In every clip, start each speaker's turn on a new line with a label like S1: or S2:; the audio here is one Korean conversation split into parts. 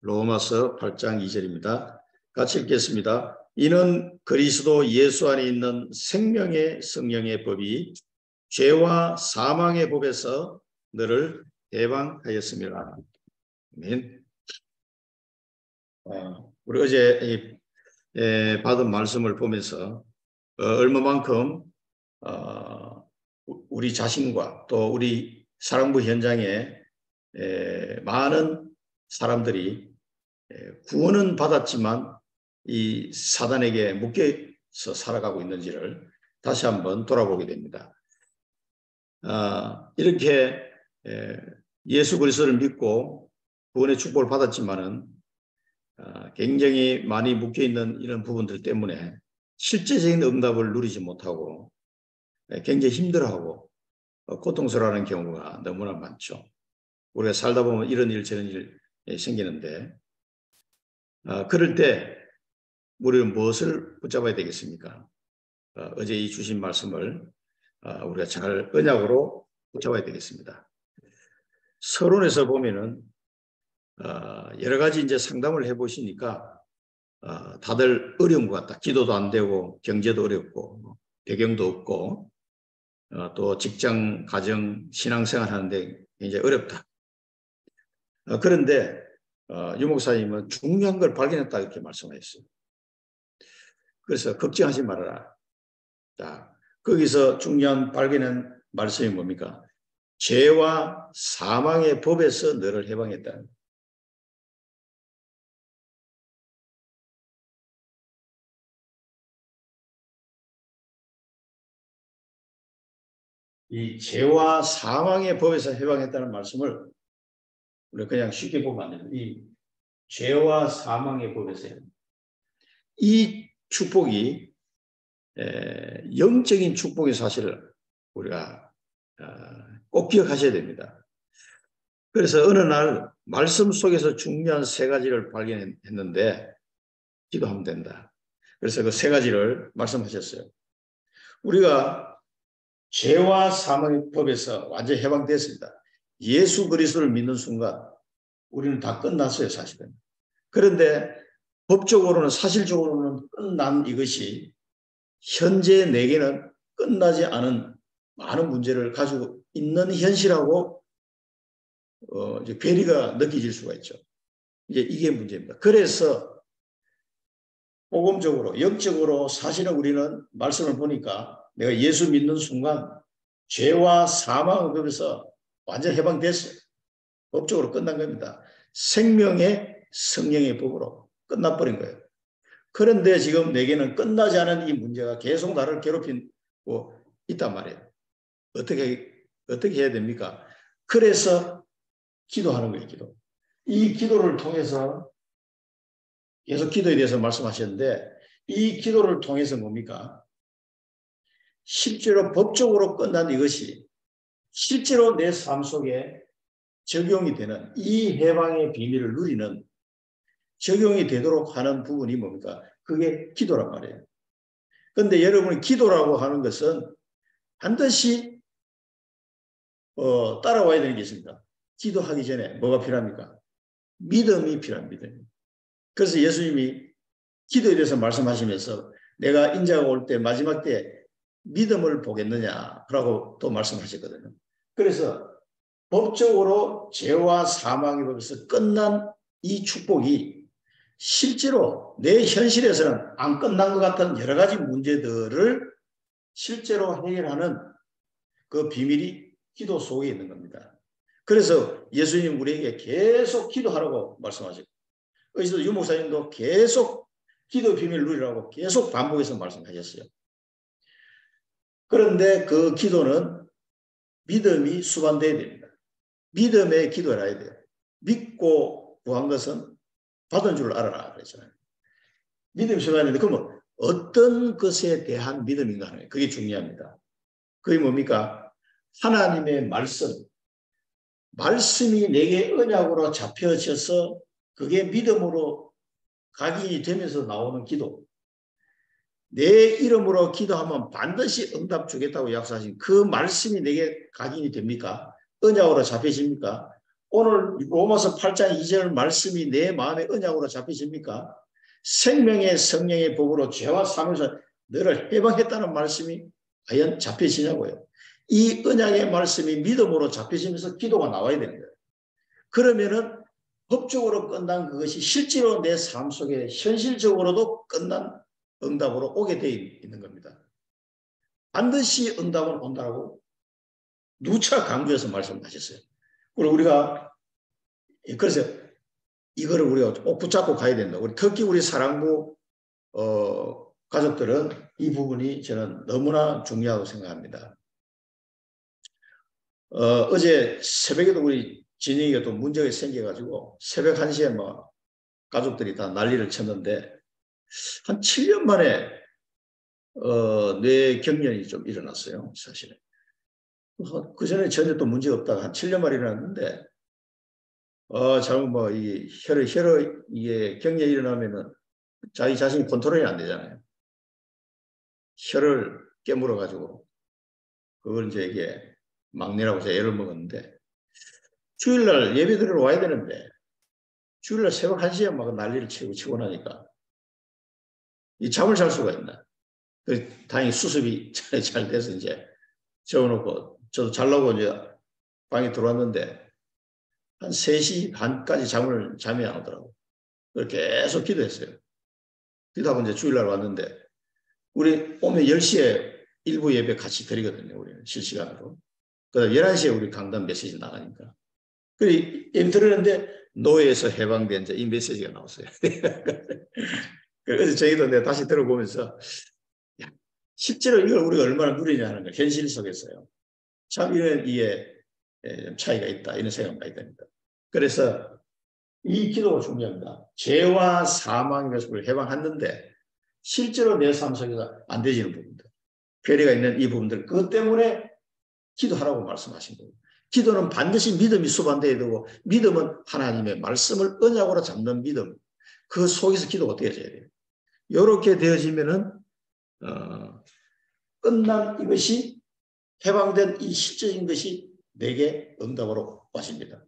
S1: 로마서 8장 2절입니다. 같이 읽겠습니다. 이는 그리스도 예수 안에 있는 생명의 성령의 법이 죄와 사망의 법에서 너를 해방하였습니다. 아멘. 우리 어제 받은 말씀을 보면서 얼마만큼 우리 자신과 또 우리 사랑부 현장에 많은 사람들이 구원은 받았지만 이 사단에게 묶여서 살아가고 있는지를 다시 한번 돌아보게 됩니다. 이렇게 예수 그리스도를 믿고 구원의 축복을 받았지만은 굉장히 많이 묶여있는 이런 부분들 때문에 실제적인 응답을 누리지 못하고 굉장히 힘들어하고 고통스러워하는 경우가 너무나 많죠. 우리가 살다 보면 이런 일 저런 일 생기는데 그럴 때 우리는 무엇을 붙잡아야 되겠습니까? 어제 이 주신 말씀을 우리가 잘 언약으로 붙잡아야 되겠습니다. 서론에서 보면은 여러 가지 이제 상담을 해보시니까 다들 어려운 것 같다. 기도도 안 되고 경제도 어렵고 배경도 없고 또 직장, 가정, 신앙생활 하는데 굉장히 어렵다. 그런데 유 목사님은 중요한 걸 발견했다 이렇게 말씀하셨어요. 그래서 걱정하지 말아라. 자, 거기서 중요한 발견한 말씀이 뭡니까? 죄와 사망의 법에서 너를 해방했다. 이 죄와 사망의 법에서 해방했다는 말씀을 우리가 그냥 쉽게 보면 안 됩니다. 이 죄와 사망의 법에서 이 축복이 영적인 축복의 사실을 우리가 꼭 기억하셔야 됩니다. 그래서 어느 날 말씀 속에서 중요한 세 가지를 발견했는데 기도하면 된다. 그래서 그 세 가지를 말씀하셨어요. 우리가 죄와 사망의 법에서 완전히 해방됐습니다. 예수 그리스도를 믿는 순간 우리는 다 끝났어요, 사실은. 그런데 법적으로는 사실적으로는 끝난 이것이 현재 내게는 끝나지 않은 많은 문제를 가지고 있는 현실하고 이제 괴리가 느껴질 수가 있죠. 이제 이게 문제입니다. 그래서 복음적으로 영적으로 사실은 우리는 말씀을 보니까 내가 예수 믿는 순간 죄와 사망의 법에서 완전 해방됐어요. 법적으로 끝난 겁니다. 생명의 성령의 법으로 끝나버린 거예요. 그런데 지금 내게는 끝나지 않은 이 문제가 계속 나를 괴롭히고 있단 말이에요. 어떻게 해야 됩니까? 그래서 기도하는 거예요, 기도. 이 기도를 통해서 계속 기도에 대해서 말씀하셨는데 이 기도를 통해서 뭡니까? 실제로 법적으로 끝난 이것이 실제로 내 삶 속에 적용이 되는 이 해방의 비밀을 누리는 적용이 되도록 하는 부분이 뭡니까? 그게 기도란 말이에요. 그런데 여러분이 기도라고 하는 것은 반드시 따라와야 되는 게 있습니다. 기도하기 전에 뭐가 필요합니까? 믿음이 필요합니다. 그래서 예수님이 기도에 대해서 말씀하시면서 내가 인자가 올 때 마지막 때 믿음을 보겠느냐라고 또 말씀하셨거든요. 그래서 법적으로 죄와 사망의 법에서 끝난 이 축복이 실제로 내 현실에서는 안 끝난 것 같은 여러 가지 문제들을 실제로 해결하는 그 비밀이 기도 속에 있는 겁니다. 그래서 예수님 우리에게 계속 기도하라고 말씀하셨고 그래서 유 목사님도 계속 기도 비밀을 누리라고 계속 반복해서 말씀하셨어요. 그런데 그 기도는 믿음이 수반돼야 됩니다. 믿음의 기도를 해야 돼요. 믿고 구한 것은 받은 줄 알아라 그랬잖아요. 믿음이 수반되는데 그러면 어떤 것에 대한 믿음인가 하는 거예요. 그게 중요합니다. 그게 뭡니까? 하나님의 말씀이 내게 언약으로 잡혀져서 그게 믿음으로 각인이 되면서 나오는 기도. 내 이름으로 기도하면 반드시 응답 주겠다고 약속하신 그 말씀이 내게 각인이 됩니까? 언약으로 잡혀집니까? 오늘 로마서 8장 2절 말씀이 내 마음의 언약으로 잡히십니까? 생명의 성령의 법으로 죄와 사망에서 너를 해방했다는 말씀이 과연 잡히시냐고요. 이 언약의 말씀이 믿음으로 잡히시면서 기도가 나와야 되는 거예요. 그러면은 법적으로 끝난 그것이 실제로 내 삶 속에 현실적으로도 끝난 응답으로 오게 되어 있는 겁니다. 반드시 응답은 온다고 누차 강조해서 말씀하셨어요. 그리고 우리가 그래서 이거를 우리가 꼭 붙잡고 가야 된다. 특히 우리 사랑부 가족들은 이 부분이 저는 너무나 중요하다고 생각합니다. 어제 새벽에도 우리 진영이가 또 문제가 생겨가지고 새벽 1시에 막 가족들이 다 난리를 쳤는데 한 7년 만에 뇌 경련이 좀 일어났어요. 사실은. 그 전에 전혀 또 문제가 없다가 한 7년 만에 일어났는데 잘못 뭐 이 혈을 이게 경련이 일어나면은 자기 자신이 컨트롤이 안 되잖아요. 혈을 깨물어 가지고 그걸 이제 이게 막내라고 해서 애를 먹었는데 주일날 예배 드리러 와야 되는데 주일날 새벽 1시에 막 난리를 치고 나니까 이 잠을 잘 수가 있나. 다행히 수습이 잘 돼서 이제 재워놓고 저도 자려고 이제 방에 들어왔는데 한 3시 반까지 잠이 안 오더라고. 계속 기도했어요. 기도하고 이제 주일날 왔는데 우리 오면 10시에 일부 예배 같이 드리거든요. 우리는 실시간으로. 그다음 11시에 우리 강단 메시지 나가니까. 예배 드리는데 노예에서 해방된 이 메시지가 나왔어요. 그래서 저희도 내가 다시 들어보면서 실제로 이걸 우리가 얼마나 누리냐는 걸 현실 속에서요. 참 이게 차이가 있다 이런 생각을 많이 듭니다. 그래서 이 기도가 중요합니다. 죄와 사망에서 우리를 해방했는데 실제로 내 삶 속에서 안 되지는 부분들, 괴리가 있는 이 부분들, 그것 때문에 기도하라고 말씀하신 거예요. 기도는 반드시 믿음이 수반되어야 되고 믿음은 하나님의 말씀을 언약으로 잡는 믿음, 그 속에서 기도가 되어져야 돼요. 이렇게 되어지면은 끝난 이것이 해방된 이 실제적인 것이 내게 응답으로 와십니다.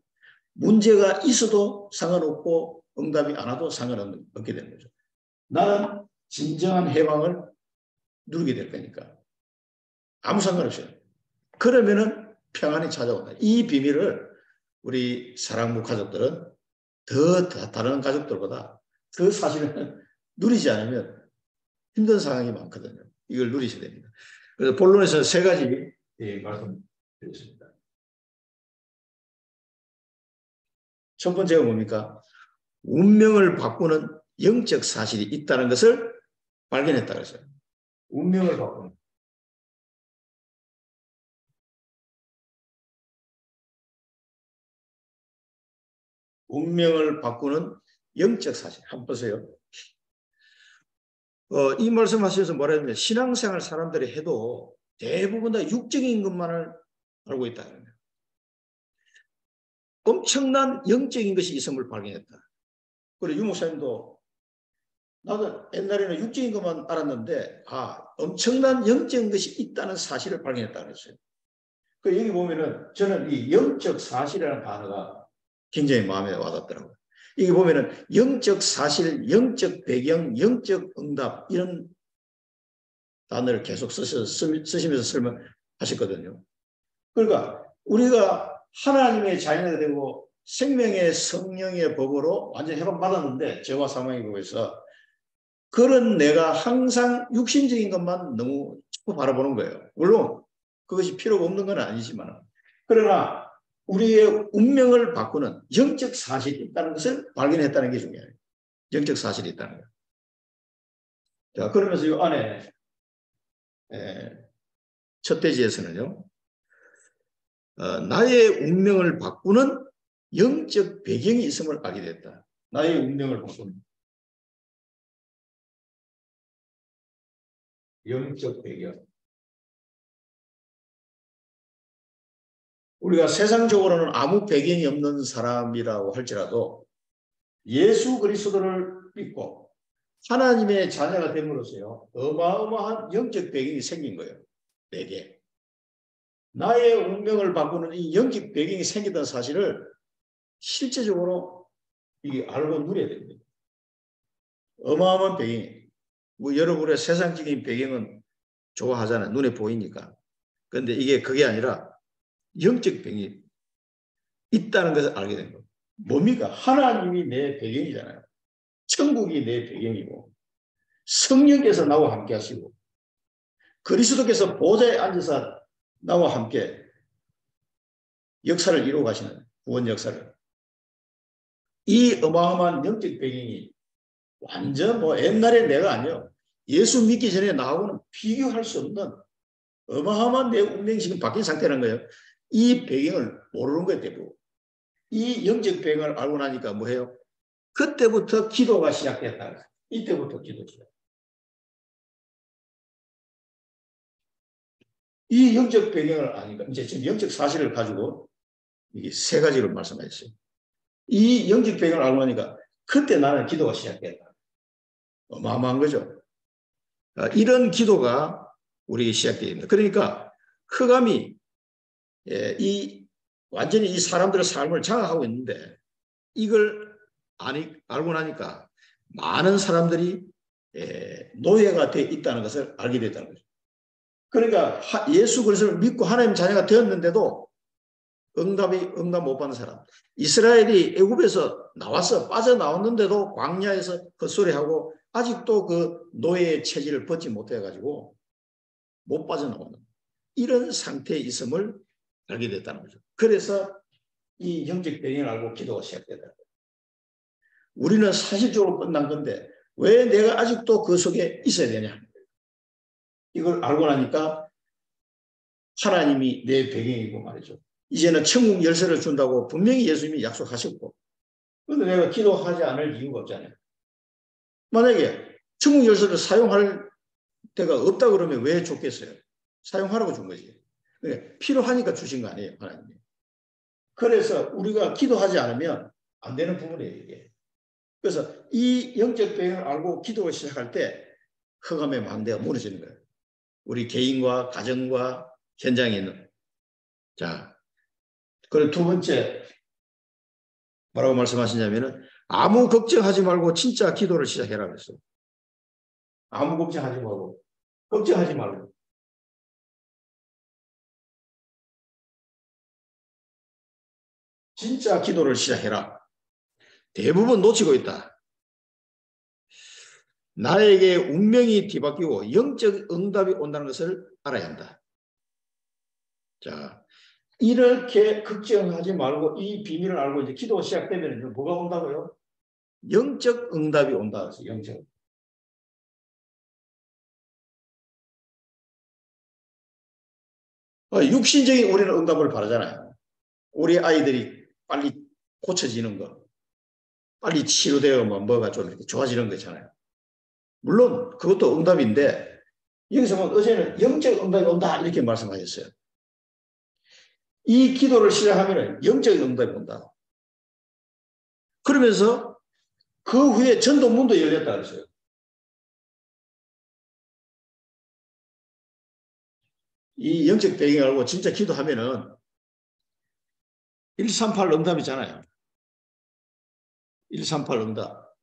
S1: 문제가 있어도 상관없고 응답이 안 와도 상관없게 되는 거죠. 나는 진정한 해방을 누리게 될 거니까 아무 상관없어요. 그러면은 평안이 찾아온다. 이 비밀을 우리 사랑부 가족들은 다른 가족들보다 그 사실은 누리지 않으면 힘든 상황이 많거든요. 이걸 누리셔야 됩니다. 그래서 본론에서 3가지 말씀드렸습니다. 첫 번째가 뭡니까? 운명을 바꾸는 영적 사실이 있다는 것을 발견했다고 했어요. 운명을 바꾸는. 운명을 바꾸는 영적 사실. 한번 보세요. 이 말씀하셔서 뭐라 하냐면 신앙생활 사람들이 해도 대부분 다 육적인 것만을 알고 있다. 엄청난 영적인 것이 있음을 발견했다. 그리고 유 목사님도 나도 옛날에는 육적인 것만 알았는데 엄청난 영적인 것이 있다는 사실을 발견했다고 했어요. 그 여기 보면은 저는 이 영적 사실이라는 단어가 굉장히 마음에 와닿더라고요. 여기 보면은 영적 사실, 영적 배경, 영적 응답 이런 단어를 계속 쓰시면서 설명하셨거든요. 그러니까 우리가 하나님의 자녀가 되고 생명의 성령의 법으로 완전히 해방받았는데 죄와 사망의 법에서 그런 내가 항상 육신적인 것만 너무 자꾸 바라보는 거예요. 물론 그것이 필요가 없는 건 아니지만 그러나 우리의 운명을 바꾸는 영적 사실이 있다는 것을 발견했다는 게 중요해요. 영적 사실이 있다는 거예요. 자, 그러면서 이 안에 첫 대지에서는요. 나의 운명을 바꾸는 영적 배경이 있음을 알게 됐다. 나의 운명을 바꾸는 영적 배경. 우리가 세상적으로는 아무 배경이 없는 사람이라고 할지라도 예수 그리스도를 믿고 하나님의 자녀가 됨으로써요. 어마어마한 영적 배경이 생긴 거예요. 내게. 나의 운명을 바꾸는 이 영적 배경이 생기던 사실을 실제적으로 이게 알고 누려야 됩니다. 어마어마한 배경이. 뭐 여러분의 세상적인 배경은 좋아하잖아요. 눈에 보이니까. 그런데 이게 그게 아니라 영적 배경이 있다는 것을 알게 된 거예요. 뭡니까? 하나님이 내 배경이잖아요. 천국이 내 배경이고 성령께서 나와 함께 하시고 그리스도께서 보좌에 앉아서 나와 함께 역사를 이루어 가시는 구원 역사를. 이 어마어마한 영적 배경이 완전 뭐 옛날에 내가 아니요. 예수 믿기 전에 나하고는 비교할 수 없는 어마어마한 내 운명이 지금 바뀐 상태라는 거예요. 이 배경을 모르는 거예요, 대부분. 이 영적 배경을 알고 나니까 뭐 해요? 그때부터 기도가 시작됐다. 이때부터 기도 시작. 이 영적 배경을 아니까 이제 지금 영적 사실을 가지고 이게 세 가지로 말씀하셨어요. 이 영적 배경을 알고 나니까 그때 나는 기도가 시작됐다. 어마어마한 거죠. 이런 기도가 우리에게 시작되어 있습니다. 그러니까 흑암이 완전히 이 사람들의 삶을 장악하고 있는데 이걸 알고 나니까 많은 사람들이 노예가 되어 있다는 것을 알게 됐다는 거죠. 그러니까 예수 그리스도를 믿고 하나님 자녀가 되었는데도 응답 못 받는 사람. 이스라엘이 애굽에서 나와서 빠져나왔는데도 광야에서 헛소리하고 아직도 그 노예의 체질을 벗지 못해가지고 못 빠져나오는 이런 상태에 있음을 알게 됐다는 거죠. 그래서 이 영적 배경을 알고 기도가 시작되다. 우리는 사실적으로 끝난 건데 왜 내가 아직도 그 속에 있어야 되냐. 이걸 알고 나니까 하나님이 내 배경이고 말이죠. 이제는 천국 열쇠를 준다고 분명히 예수님이 약속하셨고 그런데 내가 기도하지 않을 이유가 없잖아요. 만약에 천국 열쇠를 사용할 데가 없다 그러면 왜 줬겠어요? 사용하라고 준 거지. 그러니까 필요하니까 주신 거 아니에요, 하나님이. 그래서 우리가 기도하지 않으면 안 되는 부분이에요, 이게. 그래서 이 영적 배경을 알고 기도를 시작할 때 흑암의 망대가 무너지는 거예요. 우리 개인과 가정과 현장에 있는. 자, 그리고 두 번째 뭐라고 말씀하시냐면은 아무 걱정하지 말고 진짜 기도를 시작해라 그랬어요. 아무 걱정하지 말고. 걱정하지 말고. 진짜 기도를 시작해라. 대부분 놓치고 있다. 나에게 운명이 뒤바뀌고 영적 응답이 온다는 것을 알아야 한다. 자, 이렇게 걱정하지 말고 이 비밀을 알고 이제 기도가 시작되면 뭐가 온다고요? 영적 응답이 온다. 영적. 육신적인 우리는 응답을 바라잖아요. 우리 아이들이 빨리 고쳐지는 거, 빨리 치료되어 뭐가 좀 이렇게 좋아지는 거잖아요. 물론 그것도 응답인데 여기서 보면 어제는 영적 응답이 온다 이렇게 말씀하셨어요. 이 기도를 시작하면 영적 응답이 온다. 그러면서 그 후에 전도문도 열렸다 그랬어요. 이 영적 배경을 알고 진짜 기도하면은 138 응답이잖아요. 138 응답.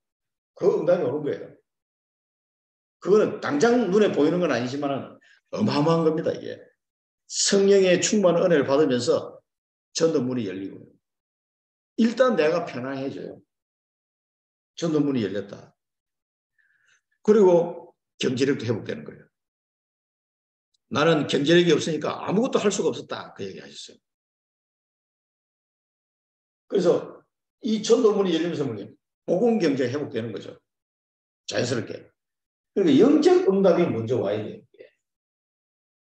S1: 그 응답이 오는 거예요. 그거는 당장 눈에 보이는 건 아니지만 어마어마한 겁니다. 이게. 성령의 충만한 은혜를 받으면서 전도문이 열리고 일단 내가 편안해져요. 전도문이 열렸다. 그리고 경제력도 회복되는 거예요. 나는 경제력이 없으니까 아무것도 할 수가 없었다. 그 얘기 하셨어요. 그래서 이 전도문이 열리면서 복음 경제가 회복되는 거죠. 자연스럽게. 그러니까 영적 응답이 먼저 와야 돼요.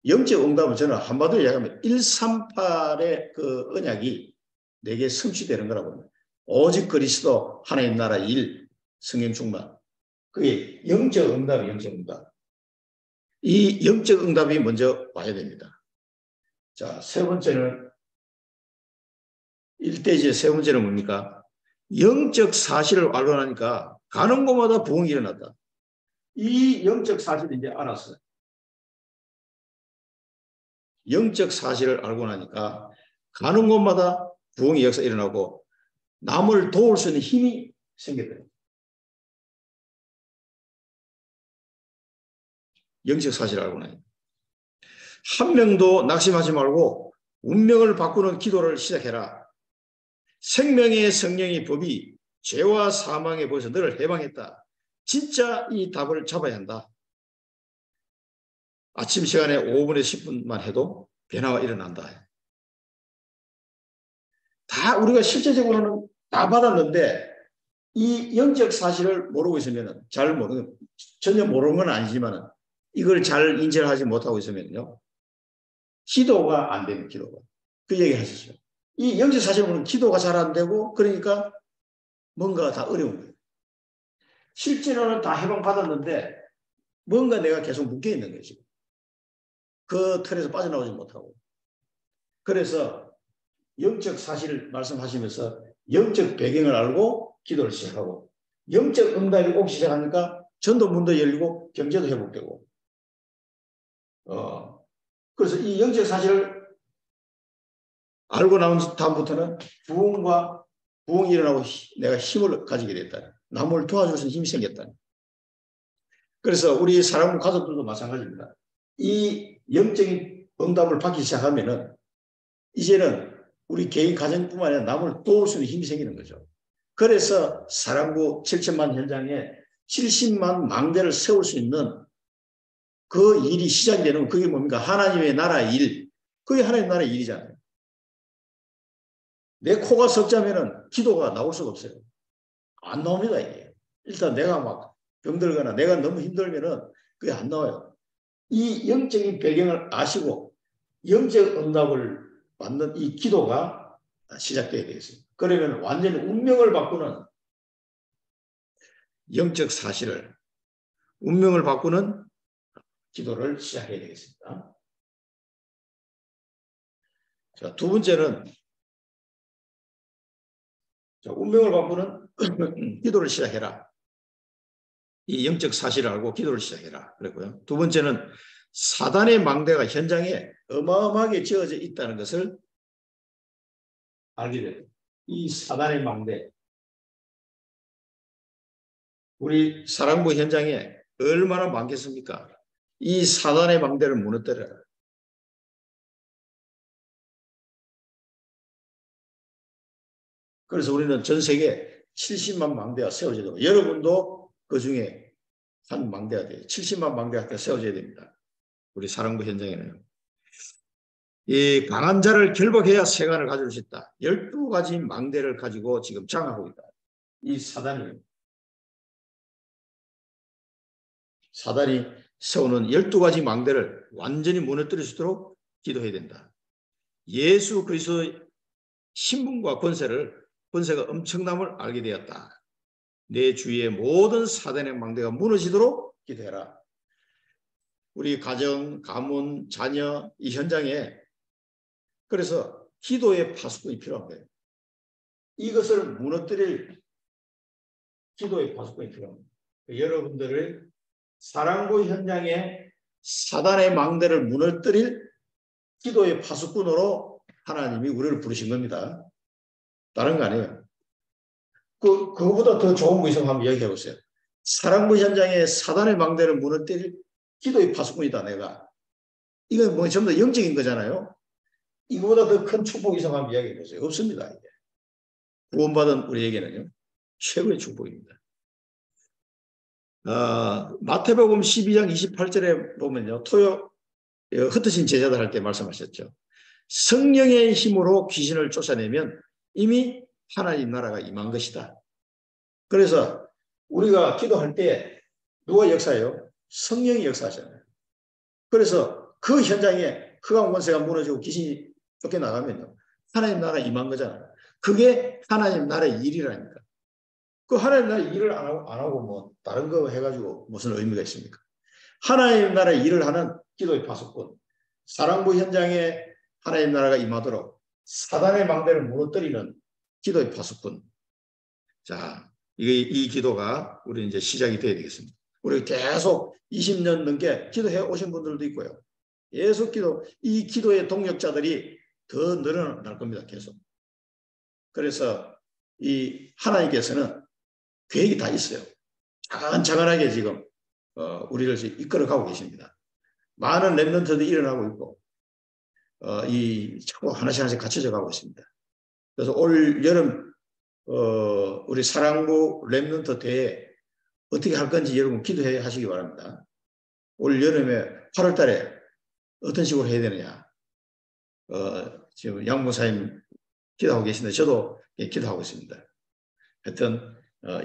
S1: 영적 응답은 저는 한마디로 얘기하면 138의 그 언약이 내게 성취되는 거라고 합니다. 오직 그리스도 하나님 나라 일 성령 충만. 그게 영적 응답이 영적 응답. 이 영적 응답이 먼저 와야 됩니다. 자, 세 번째는 1대지의 세 번째는 뭡니까? 영적 사실을 알고 나니까 가는 곳마다 부흥이 일어났다. 이 영적 사실을 이제 알았어요. 영적 사실을 알고 나니까 가는 곳마다 부흥의 역사 일어나고 남을 도울 수 있는 힘이 생겨요. 영적 사실을 알고 나요. 한 명도 낙심하지 말고 운명을 바꾸는 기도를 시작해라. 생명의 성령의 법이 죄와 사망의 법에서 너를 해방했다. 진짜 이 답을 잡아야 한다. 아침 시간에 5분에서 10분만 해도 변화가 일어난다. 다 우리가 실제적으로는 다 받았는데 이 영적 사실을 모르고 있으면 잘 모르는, 전혀 모르는 건 아니지만 이걸 잘 인지를 하지 못하고 있으면요. 기도가 안 되는 기도가. 그 얘기 하셨죠. 이 영적 사실을 모르는 기도가 잘 안 되고 그러니까 뭔가 다 어려운 거예요. 실제로는 다 해방받았는데 뭔가 내가 계속 묶여 있는 거예요. 지금. 그 틀에서 빠져나오지 못하고. 그래서 영적 사실을 말씀하시면서 영적 배경을 알고 기도를 시작하고 영적 응답이 오기 시작하니까 전도 문도 열리고 경제도 회복되고 그래서 이 영적 사실을 알고 나온 다음부터는 부흥이 일어나고 내가 힘을 가지게 됐다. 남을 도와줄 수 있는 힘이 생겼다. 그래서 우리 사랑하는 가족들도 마찬가지입니다. 이 영적인 응답을 받기 시작하면은 이제는 우리 개인 가정뿐만 아니라 남을 도울 수 있는 힘이 생기는 거죠. 그래서 사랑구 7천만 현장에 70만 망대를 세울 수 있는 그 일이 시작이 되는 그게 뭡니까? 하나님의 나라의 일. 그게 하나님의 나라의 일이잖아요. 내 코가 석자면은 기도가 나올 수가 없어요. 안 나옵니다, 이게. 일단 내가 막 병들거나 내가 너무 힘들면은 그게 안 나와요. 이 영적인 배경을 아시고 영적 응답을 받는 이 기도가 시작되어야 되겠습니다. 그러면 완전히 운명을 바꾸는 영적 사실을, 운명을 바꾸는 기도를 시작해야 되겠습니다. 자, 두 번째는 운명을 바꾸는 기도를 시작해라. 이 영적 사실을 알고 기도를 시작해라. 그랬고요. 두 번째는 사단의 망대가 현장에 어마어마하게 지어져 있다는 것을 알게 돼요. 이 사단의 망대. 우리 사랑부 현장에 얼마나 많겠습니까? 이 사단의 망대를 무너뜨려라. 그래서 우리는 전 세계 70만 망대가 세워져야 되고 여러분도 그 중에 한 망대가 돼요. 70만 망대가 세워져야 됩니다. 우리 사랑부 현장에는. 이 강한 자를 결박해야 세간을 가질 수 있다. 12가지 망대를 가지고 지금 장악하고 있다. 이 사단이 세우는 12가지 망대를 완전히 무너뜨릴 수 있도록 기도해야 된다. 예수 그리스도의 신분과 권세가 엄청남을 알게 되었다. 내 주위의 모든 사단의 망대가 무너지도록 기도해라. 우리 가정, 가문, 자녀 이 현장에 그래서 기도의 파수꾼이 필요한 거예요. 이것을 무너뜨릴 기도의 파수꾼이 필요합니다. 여러분들을 사랑부 현장에 사단의 망대를 무너뜨릴 기도의 파수꾼으로 하나님이 우리를 부르신 겁니다. 다른 거 아니에요. 그거보다 더 좋은 거 있으면 한번 얘기해 보세요. 사랑부 현장에 사단의 망대를 무너뜨릴 기도의 파수꾼이다 내가. 이건 뭐 전부 다 영적인 거잖아요. 이거보다 더 큰 축복이 있으면 한번 이야기해 보세요. 없습니다. 이게. 구원받은 우리에게는요. 최고의 축복입니다. 마태복음 12장 28절에 보면요. 흩어진 제자들 할 때 말씀하셨죠. 성령의 힘으로 귀신을 쫓아내면 이미 하나님 나라가 임한 것이다. 그래서 우리가 기도할 때 누가 역사해요? 성령이 역사하잖아요. 그래서 그 현장에 흑암 권세가 무너지고 귀신이 쫓겨나가면요. 하나님 나라 임한 거잖아요. 그게 하나님 나라의 일이라니까. 그 하나님 나라의 일을 안 하고 뭐 다른 거 해가지고 무슨 의미가 있습니까? 하나님 나라의 일을 하는 기도의 파수꾼. 사랑부 현장에 하나님 나라가 임하도록 사단의 망대를 무너뜨리는 기도의 파수꾼. 자, 이 기도가 우리 이제 시작이 돼야 되겠습니다. 우리 계속 20년 넘게 기도해 오신 분들도 있고요. 계속 이 기도의 동력자들이 더 늘어날 겁니다. 계속. 그래서 이 하나님께서는 계획이 다 있어요. 차근차근하게 지금 우리를 이끌어가고 계십니다. 많은 렘넌트들이 일어나고 있고 이 자꾸 하나씩 갖춰져 가고 있습니다. 그래서 올 여름 우리 사랑부 렘넌트 대회 어떻게 할 건지 여러분 기도해 하시기 바랍니다. 올 여름에 8월 달에 어떤 식으로 해야 되느냐. 지금 양 목사님 기도하고 계신데 저도 기도하고 있습니다. 하여튼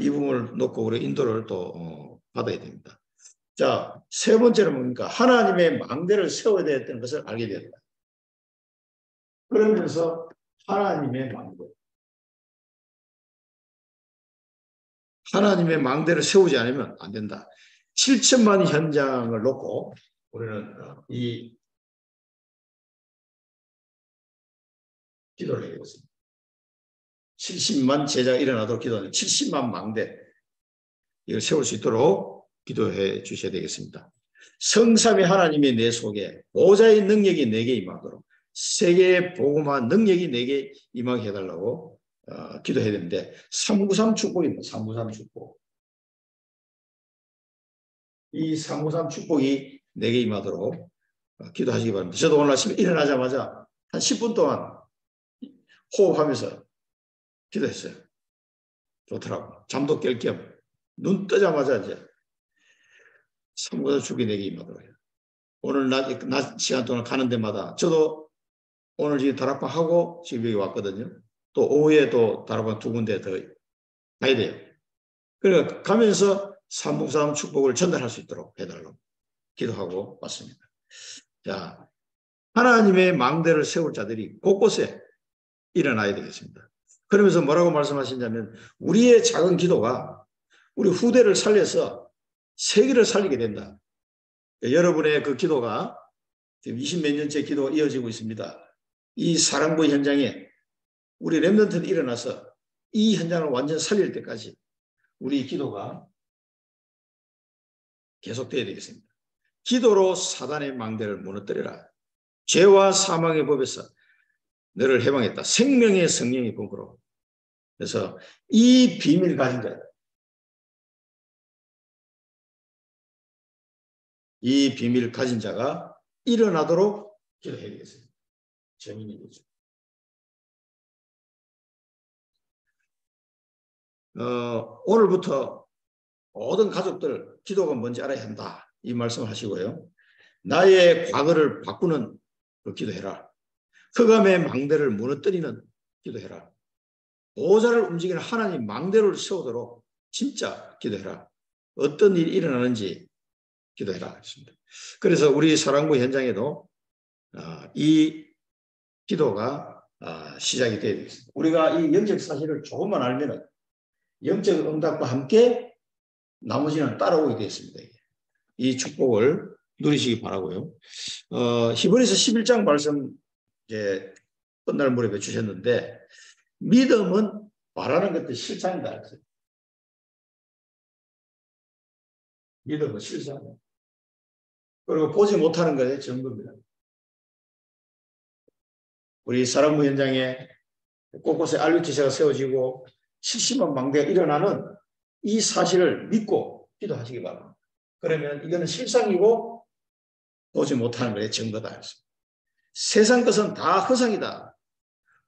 S1: 이 부분을 놓고 우리 인도를 또 받아야 됩니다. 자, 세 번째는 뭡니까? 하나님의 망대를 세워야 되었다는 것을 알게 됩니다. 그러면서 하나님의 망대. 하나님의 망대를 세우지 않으면 안 된다. 7천만 현장을 놓고 우리는 이 기도를 해보겠습니다. 70만 제자가 일어나도록 기도하는 70만 망대 이걸 세울 수 있도록 기도해 주셔야 되겠습니다. 성삼위 하나님이 내 속에 보좌의 능력이 내게 임하도록 세계에 복음한 능력이 내게 임하게 해달라고 기도해야 되는데 393 축복입니다. 393 축복. 이 393 축복이 내게 임하도록 기도하시기 바랍니다. 저도 오늘 아침에 일어나자마자 한 10분 동안 호흡하면서 기도했어요. 좋더라고. 잠도 깰 겸 눈 뜨자마자 이제 393 축복이 내게 임하도록 해요. 오늘 낮 시간 동안 가는 데마다 저도 오늘 지금 다락방 하고 지금 여기 왔거든요. 또 오후에 또 다락방 2군데 더 가야 돼요. 그러니까 가면서 393 축복을 전달할 수 있도록 해달라고 기도하고 왔습니다. 자, 하나님의 망대를 세울 자들이 곳곳에 일어나야 되겠습니다. 그러면서 뭐라고 말씀하시냐면 우리의 작은 기도가 우리 후대를 살려서 세계를 살리게 된다. 여러분의 그 기도가 지금 20몇 년째 기도가 이어지고 있습니다. 이 사랑부 현장에 우리 렘넌트들이 일어나서 이 현장을 완전 살릴 때까지 우리 기도가 계속돼야 되겠습니다. 기도로 사단의 망대를 무너뜨려라. 죄와 사망의 법에서 너를 해방했다. 생명의 성령의 법으로. 그래서 이 비밀 가진 자, 이 비밀을 가진 자가 일어나도록 기도해야 되겠습니다. 재미있는 거죠. 오늘부터 모든 가족들 기도가 뭔지 알아야 한다. 이 말씀을 하시고요. 나의 과거를 바꾸는 그 기도해라. 흑암의 망대를 무너뜨리는 기도해라. 보호자를 움직이는 하나님 망대를 세우도록 진짜 기도해라. 어떤 일이 일어나는지 기도해라. 그래서 우리 사랑부 현장에도 이 기도가 시작이 되어야 되겠습니다. 우리가 이 영적 사실을 조금만 알면 영적 응답과 함께 나머지는 따라오게 되어 있습니다. 이 축복을 누리시기 바라고요. 히브리서 11장 말씀 이제 끝날 무렵에 주셨는데 믿음은 바라는 것도 실상이다. 믿음은 실상이다. 그리고 보지 못하는 것의 증거입니다. 우리 사랑부 현장에 곳곳에 RUTC가 세워지고 70만 망대가 일어나는 이 사실을 믿고 기도하시기 바랍니다. 그러면 이거는 실상이고 보지 못하는 것의 증거다. 세상 것은 다 허상이다.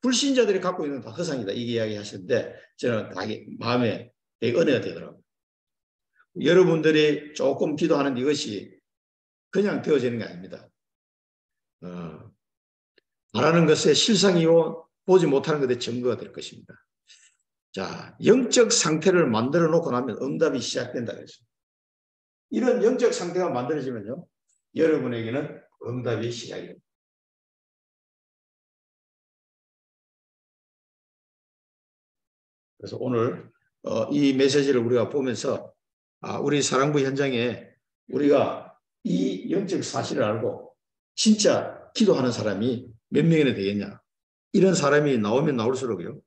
S1: 불신자들이 갖고 있는 다 허상이다. 이게 이야기 하시는데 저는 다 마음에 되게 은혜가 되더라고요. 여러분들이 조금 기도하는 이것이 그냥 되어지는 게 아닙니다. 바라는 것의 실상이요 보지 못하는 것의 증거가 될 것입니다. 자, 영적 상태를 만들어 놓고 나면 응답이 시작된다 그랬어요. 이런 영적 상태가 만들어지면요 여러분에게는 응답이 시작이 됩니다. 그래서 오늘 이 메시지를 우리가 보면서 우리 사랑부 현장에 우리가 이 영적 사실을 알고 진짜 기도하는 사람이 몇 명이나 되겠냐. 이런 사람이 나오면 나올수록요.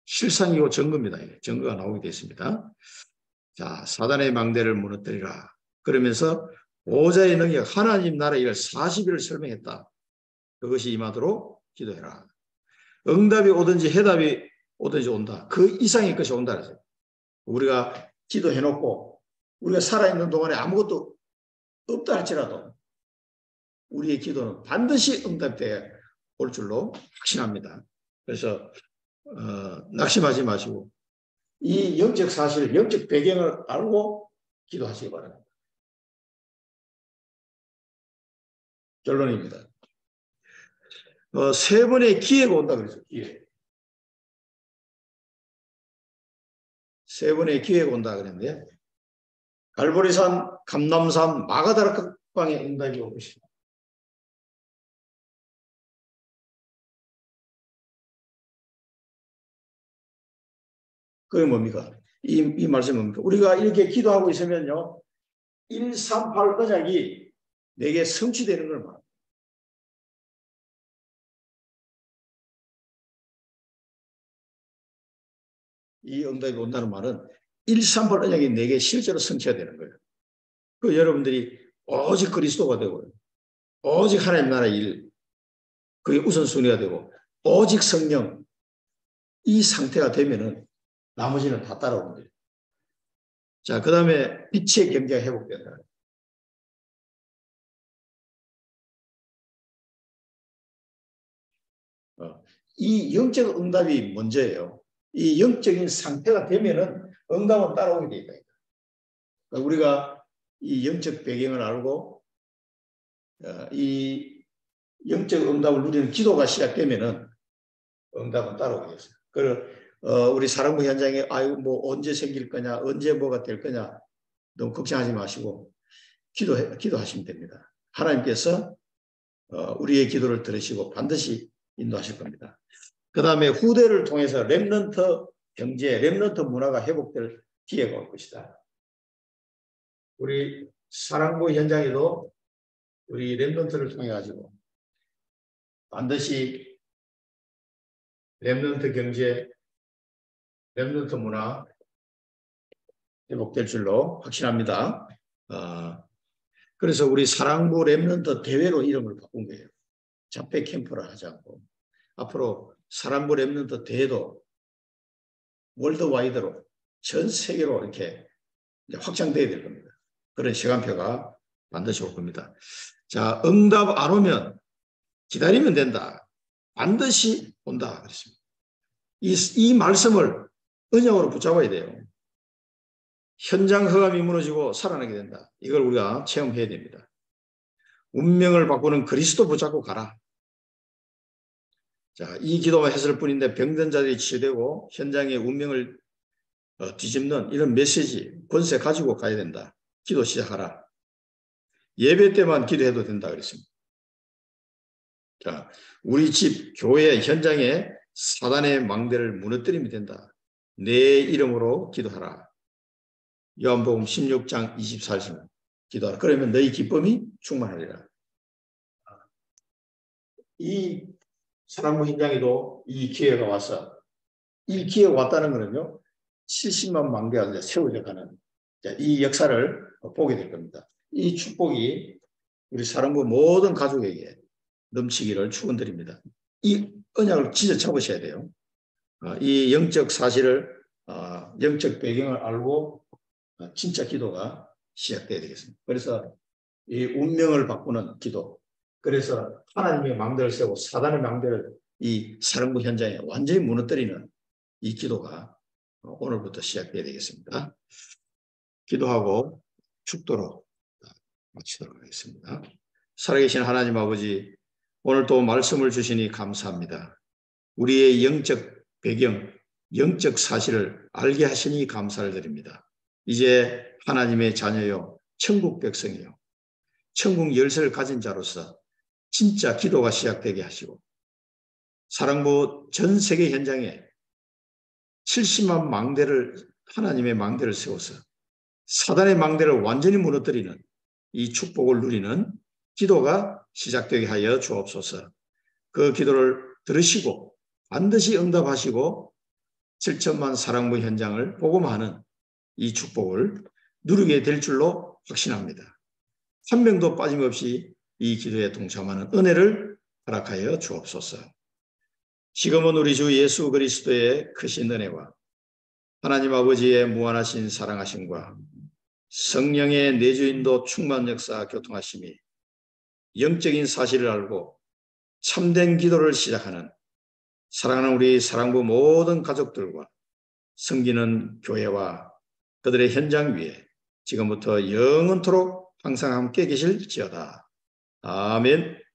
S1: 실상이고 증거입니다. 증거가 나오게 됐습니다. 자, 사단의 망대를 무너뜨리라. 그러면서 보호자의 능력 하나님 나라의 일 40일을 설명했다. 그것이 임하도록 기도해라. 응답이 오든지 해답이 오든지 온다. 그 이상의 것이 온다 그랬어요. 우리가 기도해놓고 우리가 살아있는 동안에 아무것도 없다 할지라도 우리의 기도는 반드시 응답되어 올 줄로 확신합니다. 그래서 낙심하지 마시고 이 영적 사실, 영적 배경을 알고 기도하시기 바랍니다. 결론입니다. 세 번의 기회가 온다 그랬죠. 기회. 세 번의 기회가 온다 그랬는데 갈보리산, 감남산, 마가다라 각방의 응답이 올 것입니다. 그게 뭡니까? 이 말씀이 뭡니까? 우리가 이렇게 기도하고 있으면요. 138 언약이 내게 성취되는 걸 말합니다. 이 응답이 온다는 말은 138 언약이 내게 실제로 성취가 되는 거예요. 그 여러분들이 오직 그리스도가 되고 오직 하나님 나라의 일, 그게 우선순위가 되고 오직 성령, 이 상태가 되면은 나머지는 다 따라오는 거예요. 자, 그 다음에 빛의 경계가 회복된다. 이 영적 응답이 먼저예요. 이 영적인 상태가 되면은 응답은 따라오게 돼 있다. 그러니까 우리가 이 영적 배경을 알고 이 영적 응답을 누리는 기도가 시작되면은 응답은 따라오겠어요. 우리 사랑부 현장에 아유 뭐 언제 생길 거냐, 언제 뭐가 될 거냐 너무 걱정하지 마시고 기도하시면 됩니다. 하나님께서 우리의 기도를 들으시고 반드시 인도하실 겁니다. 그 다음에 후대를 통해서 렘넌트 경제, 렘넌트 문화가 회복될 기회가 올 것이다. 우리 사랑부 현장에도 우리 렘넌트를 통해 가지고 반드시 렘넌트 경제, 렘넌트 문화 회복될 줄로 확신합니다. 그래서 우리 사랑부 렘넌트 대회로 이름을 바꾼 거예요. 자폐 캠프를 하지 않고 앞으로 사랑부 렘넌트 대회도 월드와이드로 전 세계로 이렇게 확장돼야 될 겁니다. 그런 시간표가 반드시 올 겁니다. 자, 응답 안 오면 기다리면 된다. 반드시 온다. 그랬습니다. 이 말씀을 언약으로 붙잡아야 돼요. 현장 흑암이 무너지고 살아나게 된다. 이걸 우리가 체험해야 됩니다. 운명을 바꾸는 그리스도 붙잡고 가라. 자, 이 기도만 했을 뿐인데 병든 자들이 치유되고 현장의 운명을 뒤집는 이런 메시지, 권세 가지고 가야 된다. 기도 시작하라. 예배 때만 기도해도 된다 그랬습니다. 자, 우리 집, 교회, 현장에 사단의 망대를 무너뜨리면 된다. 내 이름으로 기도하라. 요한복음 16장 24절 기도하라. 그러면 너희 기쁨이 충만하리라. 이 사랑부 현장에도 이 기회가 와서 이 기회가 왔다는 거는요. 70만 망대가 세워져 가는 이 역사를 보게 될 겁니다. 이 축복이 우리 사랑부 모든 가족에게 넘치기를 축원드립니다. 이 언약을 진짜 잡으셔야 돼요. 이 영적 사실을 영적 배경을 알고 진짜 기도가 시작돼야 되겠습니다. 그래서 이 운명을 바꾸는 기도, 그래서 하나님의 망대를 세우고 사단의 망대를 이 사랑부 현장에 완전히 무너뜨리는 이 기도가 오늘부터 시작돼야 되겠습니다. 기도하고 축도로 마치도록 하겠습니다. 살아계신 하나님 아버지, 오늘 또 말씀을 주시니 감사합니다. 우리의 영적 배경, 영적 사실을 알게 하시니 감사를 드립니다. 이제 하나님의 자녀요, 천국 백성이요, 천국 열쇠를 가진 자로서 진짜 기도가 시작되게 하시고 사랑부 전 세계 현장에 70만 망대를, 하나님의 망대를 세워서 사단의 망대를 완전히 무너뜨리는 이 축복을 누리는 기도가 시작되게 하여 주옵소서. 그 기도를 들으시고 반드시 응답하시고 7천만 사랑부 현장을 복음하는 이 축복을 누리게 될 줄로 확신합니다. 한 명도 빠짐없이 이 기도에 동참하는 은혜를 허락하여 주옵소서. 지금은 우리 주 예수 그리스도의 크신 은혜와 하나님 아버지의 무한하신 사랑하심과 성령의 내주인도 충만 역사 교통하심이 영적인 사실을 알고 참된 기도를 시작하는 사랑하는 우리 사랑부 모든 가족들과 섬기는 교회와 그들의 현장 위에 지금부터 영원토록 항상 함께 계실지어다. 아멘.